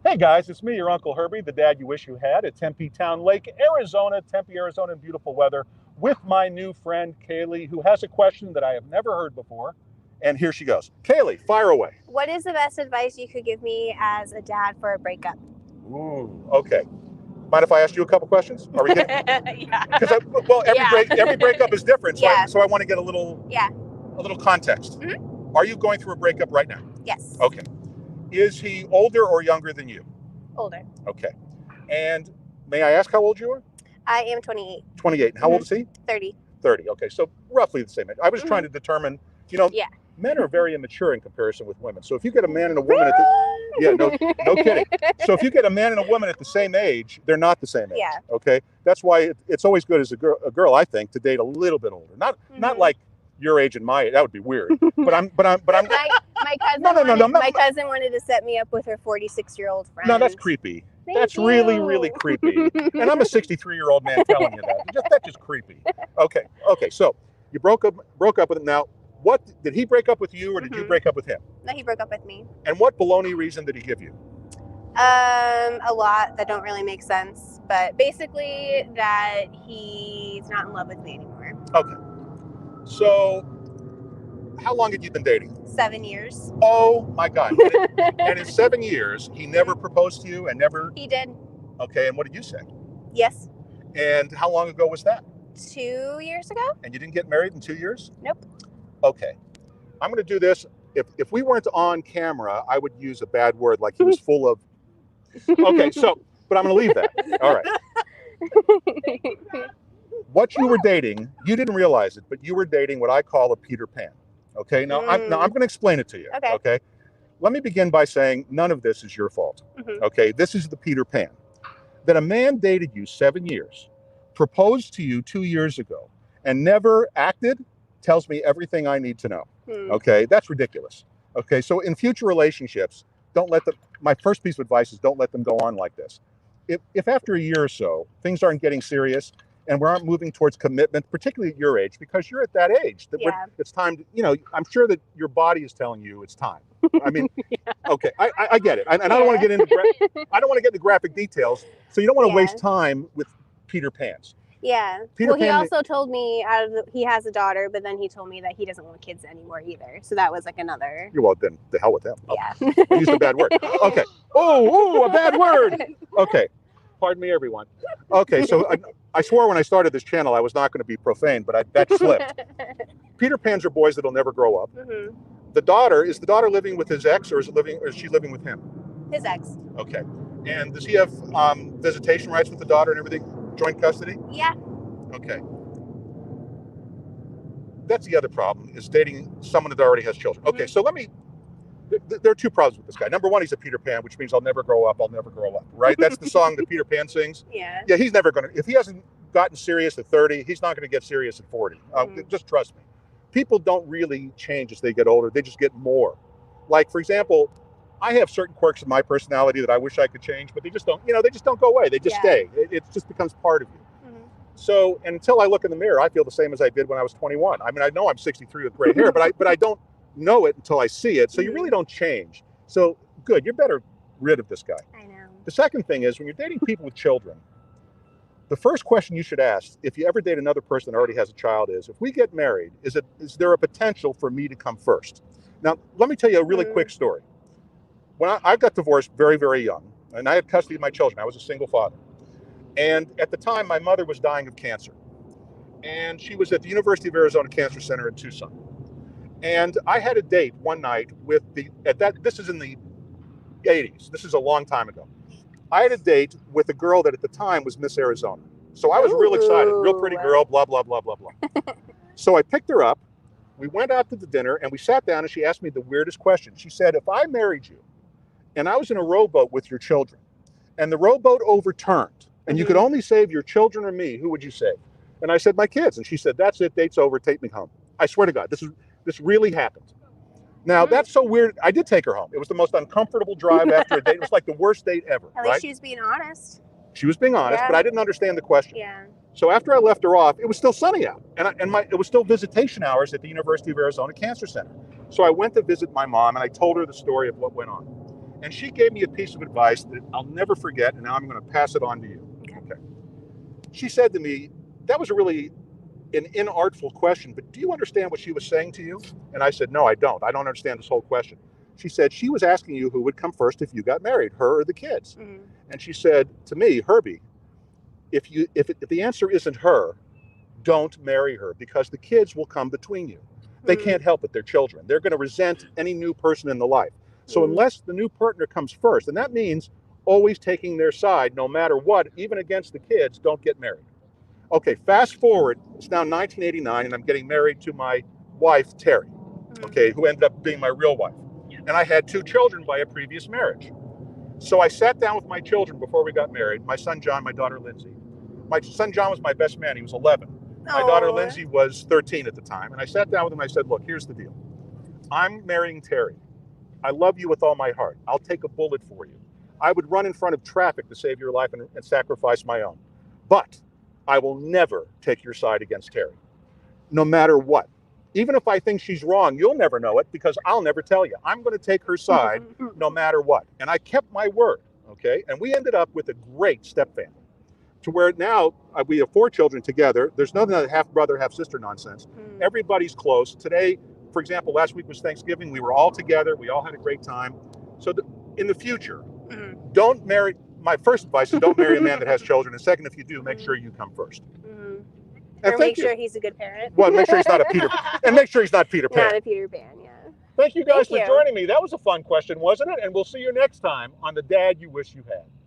Hey guys, it's me, your Uncle Herbie, the dad you wish you had at Tempe Town Lake, Arizona, Tempe, Arizona, in beautiful weather, with my new friend Kaylee, who has a question that I have never heard before. And here she goes. Kaylee, fire away. What is the best advice you could give me as a dad for a breakup? Ooh, okay. Mind if I ask you a couple questions? Are we getting? Yeah. Because every breakup is different, so Yeah. so I want to get a little context. Mm-hmm. Are you going through a breakup right now? Yes. Okay. Is he older or younger than you? Older. Okay. And may I ask how old you are? I am 28. 28. And how old is he? 30. 30. Okay, so roughly the same age. I was trying to determine, men are very immature in comparison with women. So if you get a man and a woman no kidding. So if you get a man and a woman at the same age, they're not the same age. Yeah. Okay, that's why it's always good as a girl, I think, to date a little bit older. Not like your age and my age. That would be weird. But I'm. My cousin. My cousin wanted to set me up with her 46-year-old friend. No, that's creepy. That's really, really creepy. And I'm a 63-year-old man telling you that. That's just creepy. Okay. So you broke up with him. Now, what did he break up with you, or did you break up with him? No, he broke up with me. And what baloney reason did he give you? A lot that don't really make sense, but basically that he's not in love with me anymore. Okay. So, how long had you been dating? 7 years. Oh my God! And in 7 years, he never proposed to you, and never. He did. Okay, and what did you say? Yes. And how long ago was that? 2 years ago. And you didn't get married in 2 years? Nope. Okay, I'm going to do this. If we weren't on camera, I would use a bad word like he was full of. Okay, but I'm going to leave that. All right. What you were dating, you didn't realize it, but you were dating what I call a Peter Pan. Okay, now I'm going to explain it to you. Okay. Let me begin by saying none of this is your fault. Okay, this is the Peter Pan. That a man dated you 7 years, proposed to you 2 years ago, and never acted tells me everything I need to know. Okay, that's ridiculous. Okay, so in future relationships, my first piece of advice is don't let them go on like this. If after a year or so, things aren't getting serious and we aren't moving towards commitment, particularly at your age, because you're at that age, that it's time to, I'm sure that your body is telling you it's time. I mean, okay, I get it. And I don't want to get into graphic details, so you don't want to waste time with Peter Pans. Yeah. He also told me he has a daughter, but then he told me that he doesn't want kids anymore either. So that was like another. Well, then the hell with him. Yeah. I used a bad word. Okay. Oh, a bad word. Okay. Pardon me, everyone. Okay, so I swore when I started this channel I was not going to be profane, but that slipped. Peter Pans are boys that'll never grow up. Is the daughter living with his ex, or is she living with him? His ex. Okay. And does he have visitation rights with the daughter and everything? Joint custody? Yeah. Okay. That's the other problem, is dating someone that already has children. Okay, so there are two problems with this guy. Number one, he's a Peter Pan, which means I'll never grow up, right? That's the song that Peter Pan sings. Yeah. Yeah, he's never going to, if he hasn't gotten serious at 30, he's not going to get serious at 40. Just trust me. People don't really change as they get older. They just get more. Like, for example, I have certain quirks in my personality that I wish I could change, but they just don't go away. They just stay. It just becomes part of you. So, and until I look in the mirror, I feel the same as I did when I was 21. I mean, I know I'm 63 with gray hair, but I don't know it until I see it. So you really don't change. So good, you're better rid of this guy. I know. The second thing is, when you're dating people with children, the first question you should ask, if you ever date another person that already has a child, is, if we get married, is there a potential for me to come first? Now, let me tell you a really quick story. When I got divorced very, very young, and I had custody of my children, I was a single father. And at the time, my mother was dying of cancer. And she was at the University of Arizona Cancer Center in Tucson. And I had a date one night with this is in the 80s. This is a long time ago. I had a date with a girl that at the time was Miss Arizona. So I was real excited, real pretty girl, blah, blah, blah, blah, blah. So I picked her up, we went out to the dinner, and we sat down, and she asked me the weirdest question. She said, if I married you and I was in a rowboat with your children and the rowboat overturned and you could only save your children or me, who would you save? And I said, my kids. And she said, that's it, date's over, take me home. I swear to God, this really happened. Now, that's so weird. I did take her home. It was the most uncomfortable drive after a date. It was like the worst date ever. At least she was being honest. She was being honest, but I didn't understand the question. Yeah. So after I left her off, it was still sunny out. And it was still visitation hours at the University of Arizona Cancer Center. So I went to visit my mom, and I told her the story of what went on. And she gave me a piece of advice that I'll never forget, and now I'm going to pass it on to you. Okay. She said to me, that was a really an inartful question, but do you understand what she was saying to you? And I said, no, I don't. I don't understand this whole question. She said she was asking you who would come first if you got married, her or the kids. Mm-hmm. And she said to me, Herbie, if the answer isn't her, don't marry her, because the kids will come between you. They can't help it. They're children. They're going to resent any new person in the life. So unless the new partner comes first, and that means always taking their side no matter what, even against the kids, don't get married. Okay, fast forward, it's now 1989, and I'm getting married to my wife, Terry, okay, who ended up being my real wife. And I had 2 children by a previous marriage. So I sat down with my children before we got married, my son John, my daughter Lindsay. My son John was my best man. He was 11. My daughter Lindsay was 13 at the time. And I sat down with him and I said, look, here's the deal. I'm marrying Terry. I love you with all my heart. I'll take a bullet for you. I would run in front of traffic to save your life and sacrifice my own. But I will never take your side against Terry, no matter what. Even if I think she's wrong, you'll never know it because I'll never tell you. I'm going to take her side no matter what. And I kept my word, okay? And we ended up with a great step family to where now we have 4 children together. There's none of that half brother, half sister nonsense. Everybody's close. Today, for example, last week was Thanksgiving. We were all together. We all had a great time. So in the future, don't marry. My first advice is don't marry a man that has children. And second, if you do, make sure you come first. Or make sure he's a good parent. Well, make sure he's not a Peter. And make sure he's not Peter Pan. Not a Peter Pan, yeah. Thank you guys for joining me. That was a fun question, wasn't it? And we'll see you next time on The Dad You Wish You Had.